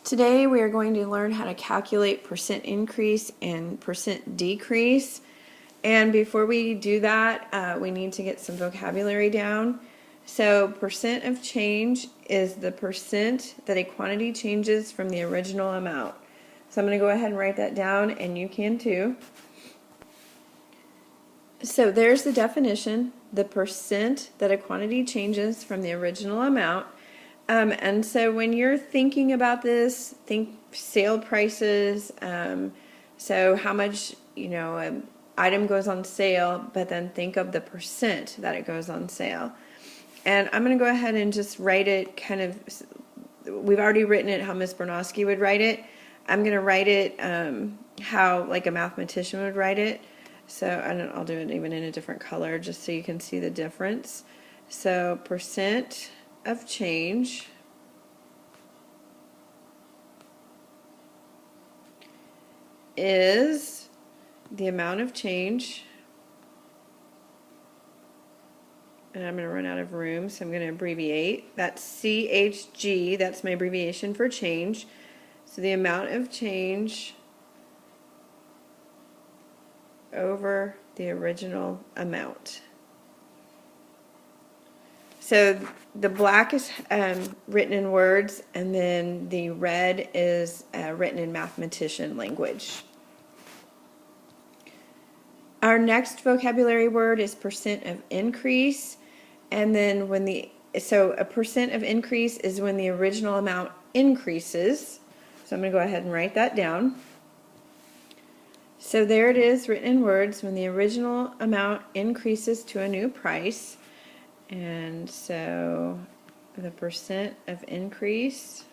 Today we are going to learn how to calculate percent increase and percent decrease. And before we do that, we need to get some vocabulary down. So percent of change is the percent that a quantity changes from the original amount. So I'm going to go ahead and write that down, and you can too. So there's the definition, the percent that a quantity changes from the original amount. And so when you're thinking about this, think sale prices, so how much, an item goes on sale, but then think of the percent that it goes on sale. And I'm going to go ahead and just write it we've already written it how Ms. Bernowski would write it. I'm going to write it how like a mathematician would write it. So I'll do it even in a different color just so you can see the difference. So percent of change is the amount of change, and I'm going to run out of room, so I'm going to abbreviate. That's CHG, that's my abbreviation for change. So the amount of change over the original amount. So the black is written in words, and then the red is written in mathematician language. Our next vocabulary word is percent of increase, and then so a percent of increase is when the original amount increases. So I'm going to go ahead and write that down. So there it is written in words, when the original amount increases to a new price. And so the percent of increase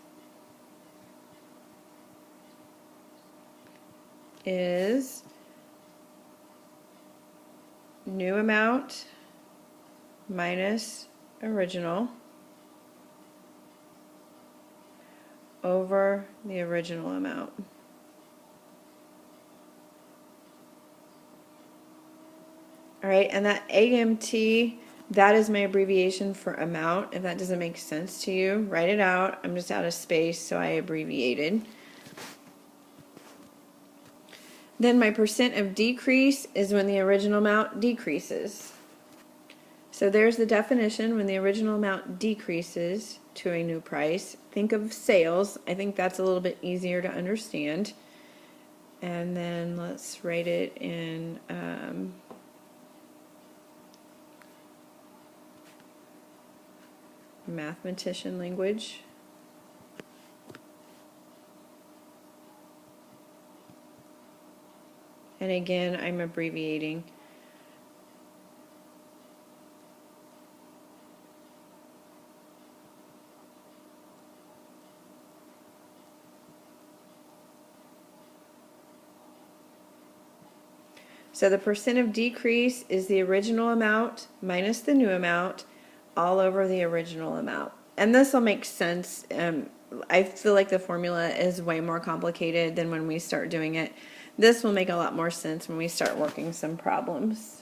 is new amount minus original over the original amount. All right, and that AMT, that is my abbreviation for amount. If that doesn't make sense to you, write it out. I'm just out of space, so I abbreviated. Then my percent of decrease is when the original amount decreases. So there's the definition, when the original amount decreases to a new price. Think of sales. I think that's a little bit easier to understand. And then let's write it in mathematician language. And again, I'm abbreviating. So the percent of decrease is the original amount minus the new amount all over the original amount. And this will make sense. I feel like the formula is way more complicated than when we start doing it. This will make a lot more sense when we start working some problems.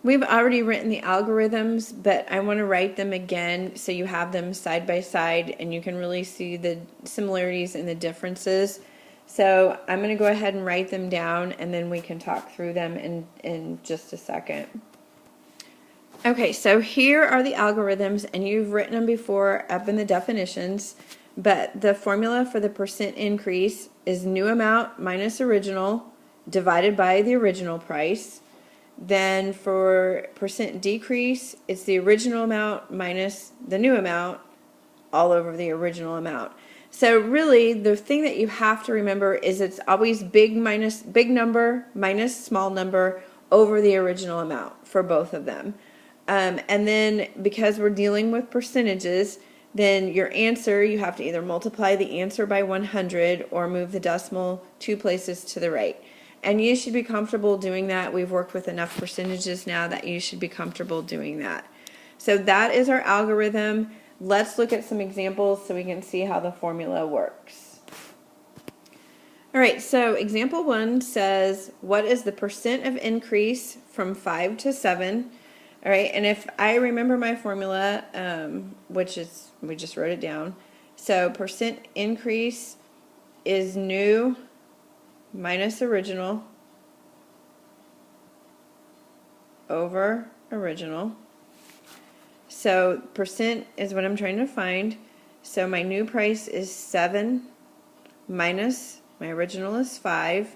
We've already written the algorithms, but I want to write them again so you have them side by side and you can really see the similarities and the differences. So I'm going to go ahead and write them down, and then we can talk through them in just a second. Okay, so here are the algorithms, and you've written them before up in the definitions, but the formula for the percent increase is new amount minus original divided by the original price. Then for percent decrease, it's the original amount minus the new amount all over the original amount. So really, the thing that you have to remember is it's always big number minus small number over the original amount for both of them. And then because we're dealing with percentages, then your answer, you have to either multiply the answer by 100 or move the decimal 2 places to the right. And you should be comfortable doing that. We've worked with enough percentages now that you should be comfortable doing that. So that is our algorithm. Let's look at some examples so we can see how the formula works. All right, so example 1 says, what is the percent of increase from 5 to 7? All right, and if I remember my formula, which is, we just wrote it down, So percent increase is new minus original over original. So percent is what I'm trying to find. So my new price is 7 minus my original is 5,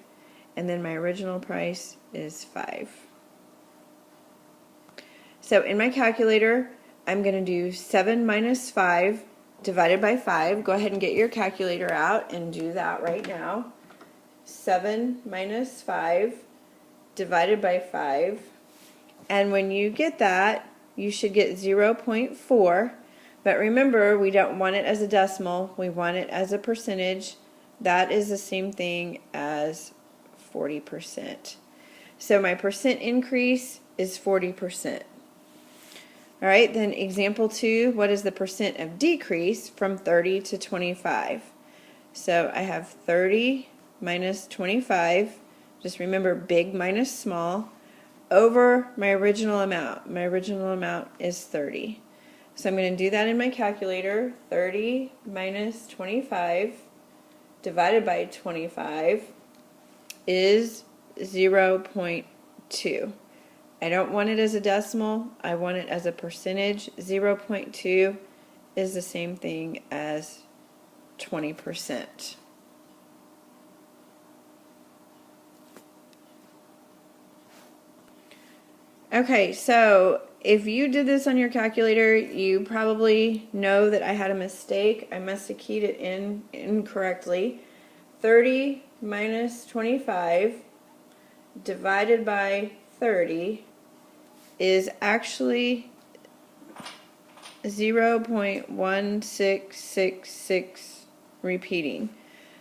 and then my original price is 5. So in my calculator, I'm going to do 7 minus 5 divided by 5. Go ahead and get your calculator out and do that right now. 7 minus 5 divided by 5. And when you get that, you should get 0.4. But remember, we don't want it as a decimal. We want it as a percentage. That is the same thing as 40%. So my percent increase is 40%. All right, then example 2, what is the percent of decrease from 30 to 25? So I have 30 minus 25, just remember big minus small, over my original amount. My original amount is 30. So I'm going to do that in my calculator. 30 minus 25 divided by 25 is 0.2. I don't want it as a decimal. I want it as a percentage. 0.2 is the same thing as 20%. Okay, so if you did this on your calculator, you probably know that I had a mistake. I must have keyed it in incorrectly. 30 minus 25 divided by 30 is actually 0.1666 repeating.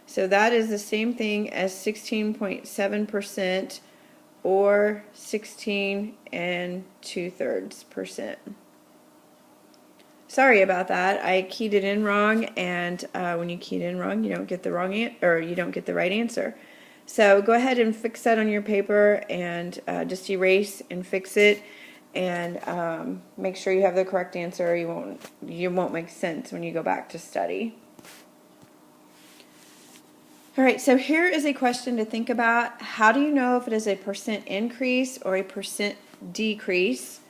So that is the same thing as 16.7% or 16 2/3%. Sorry about that. I keyed it in wrong, and when you keyed in wrong, you don't get the wrong you don't get the right answer. So go ahead and fix that on your paper, and just erase and fix it, and make sure you have the correct answer. Or you won't make sense when you go back to study. All right, so here is a question to think about. How do you know if it is a percent increase or a percent decrease?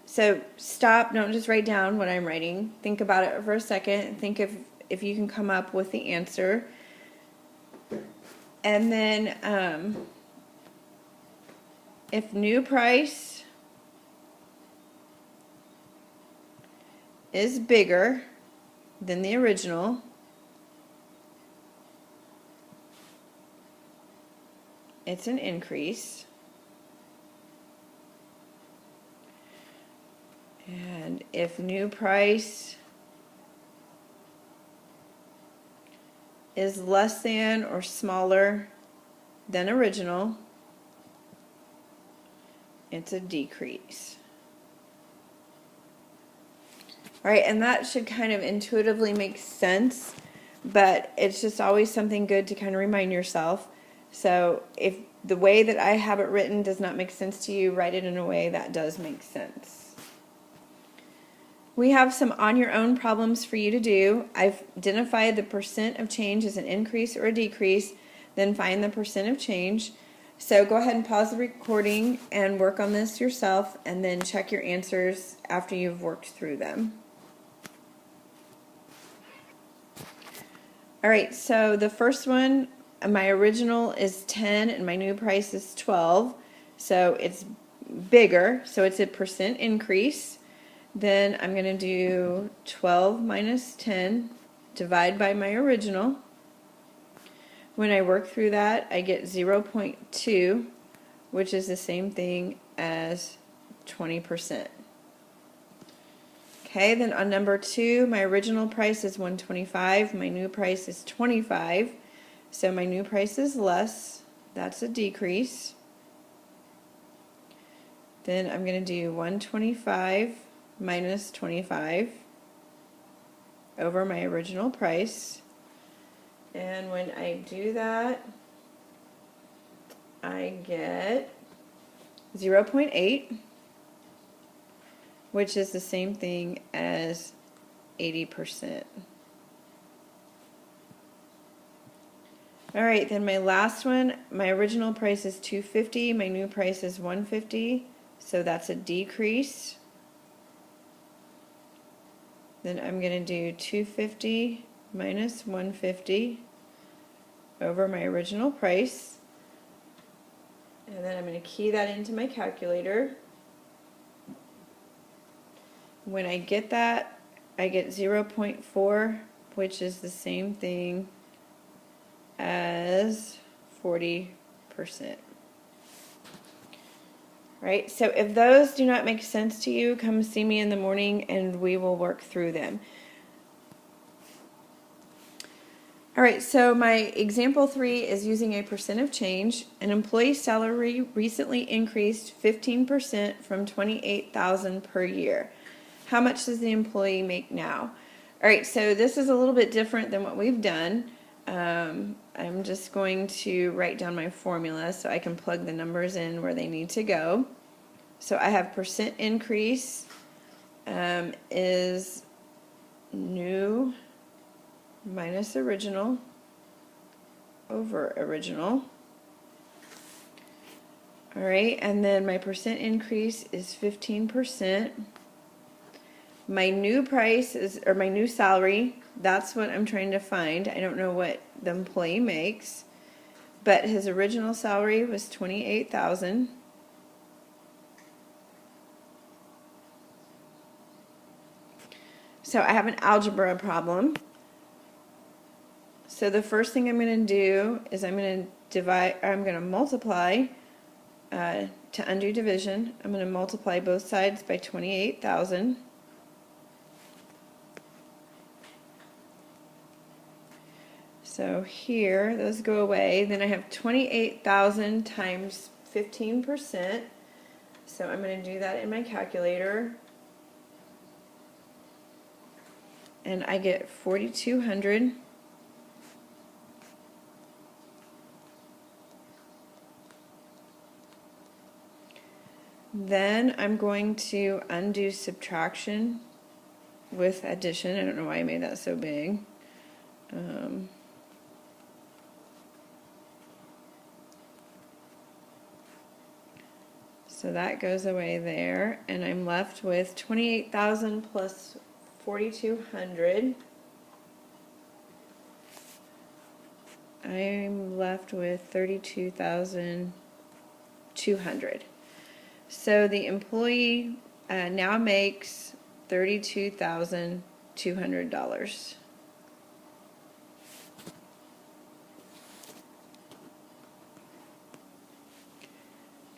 So stop, don't just write down what I'm writing. Think about it for a second and think if you can come up with the answer. And then if new price is bigger than the original, it's an increase. And if new price is less than or smaller than original, it's a decrease. All right, and that should kind of intuitively make sense, but it's just always something good to kind of remind yourself. So if the way that I have it written does not make sense to you, write it in a way that does make sense. We have some on your own problems for you to do. I've identified the percent of change as an increase or a decrease, then find the percent of change. So go ahead and pause the recording and work on this yourself, and then check your answers after you've worked through them. All right, so the first one, my original is 10 and my new price is 12. So it's bigger, so it's a percent increase. Then I'm going to do 12 minus 10, divide by my original. When I work through that, I get 0.2, which is the same thing as 20%. Okay, then on number 2, my original price is 125, my new price is 25. So my new price is less, that's a decrease. Then I'm going to do 125 minus 25 over my original price. And when I do that, I get 0.8, which is the same thing as 80%. All right, then my last one, my original price is $250, my new price is $150, so that's a decrease. Then I'm going to do $250 minus $150 over my original price. And then I'm going to key that into my calculator. When I get that, I get 0.4, which is the same thing as 40%. Right? So if those do not make sense to you, come see me in the morning and we will work through them. All right, so my example 3 is using a percent of change. An employee's salary recently increased 15% from $28,000 per year. How much does the employee make now? All right, so this is a little bit different than what we've done. I'm just going to write down my formula so I can plug the numbers in where they need to go. So I have percent increase is new minus original over original. All right, and then my percent increase is 15%. My new price is, or my new salary, that's what I'm trying to find. I don't know what the employee makes, but his original salary was $28,000. So I have an algebra problem. So the first thing I'm going to do is I'm going to multiply to undo division. I'm going to multiply both sides by 28,000. So here, those go away. Then I have 28,000 times 15%. So I'm going to do that in my calculator. And I get 4,200. Then I'm going to undo subtraction with addition. I don't know why I made that so big. So that goes away there, and I'm left with 28,000 plus 4,200. I'm left with 32,200. So the employee now makes $32,200.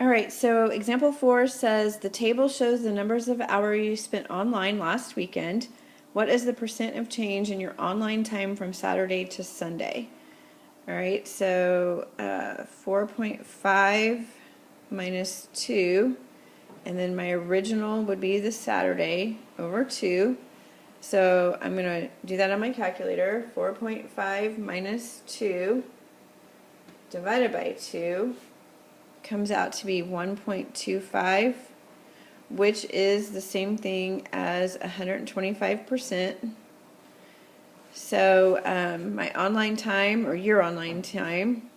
All right, so example 4 says the table shows the numbers of hours you spent online last weekend. What is the percent of change in your online time from Saturday to Sunday? All right, so 4.5 minus 2, and then my original would be the Saturday over 2. So I'm going to do that on my calculator. 4.5 minus 2 divided by 2 comes out to be 1.25, which is the same thing as 125%. So my online time, or your online time,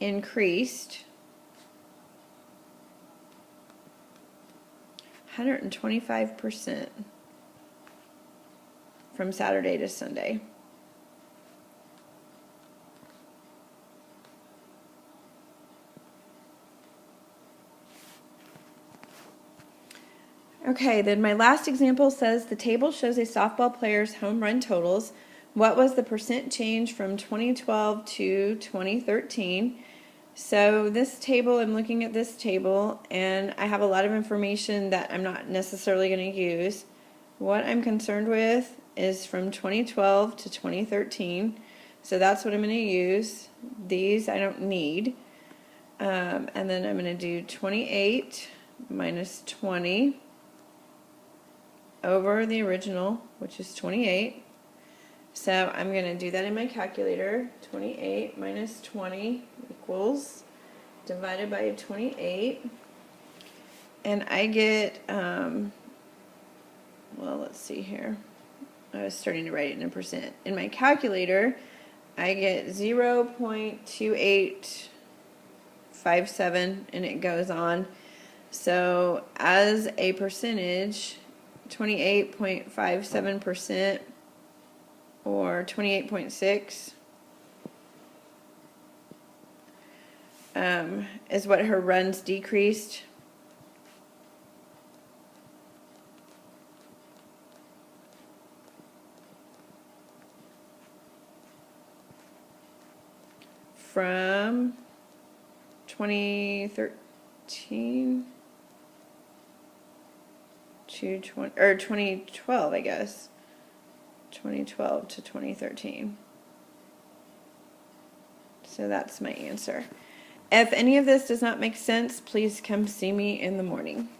increased 125% from Saturday to Sunday. Okay, then my last example says the table shows a softball player's home run totals. What was the percent change from 2012 to 2013? So this table, I'm looking at this table, and I have a lot of information that I'm not necessarily going to use. What I'm concerned with is from 2012 to 2013. So that's what I'm going to use. These I don't need. And then I'm going to do 28 minus 20 over the original, which is 28. So I'm going to do that in my calculator. 28 minus 20 equals, divided by 28. And I get, well, let's see here. I was starting to write it in percent. In my calculator, I get 0.2857, and it goes on. So as a percentage, 28.57% or 28.6 is what her runs decreased. From 2013 to 2012, I guess. 2012 to 2013. So that's my answer. If any of this does not make sense, please come see me in the morning.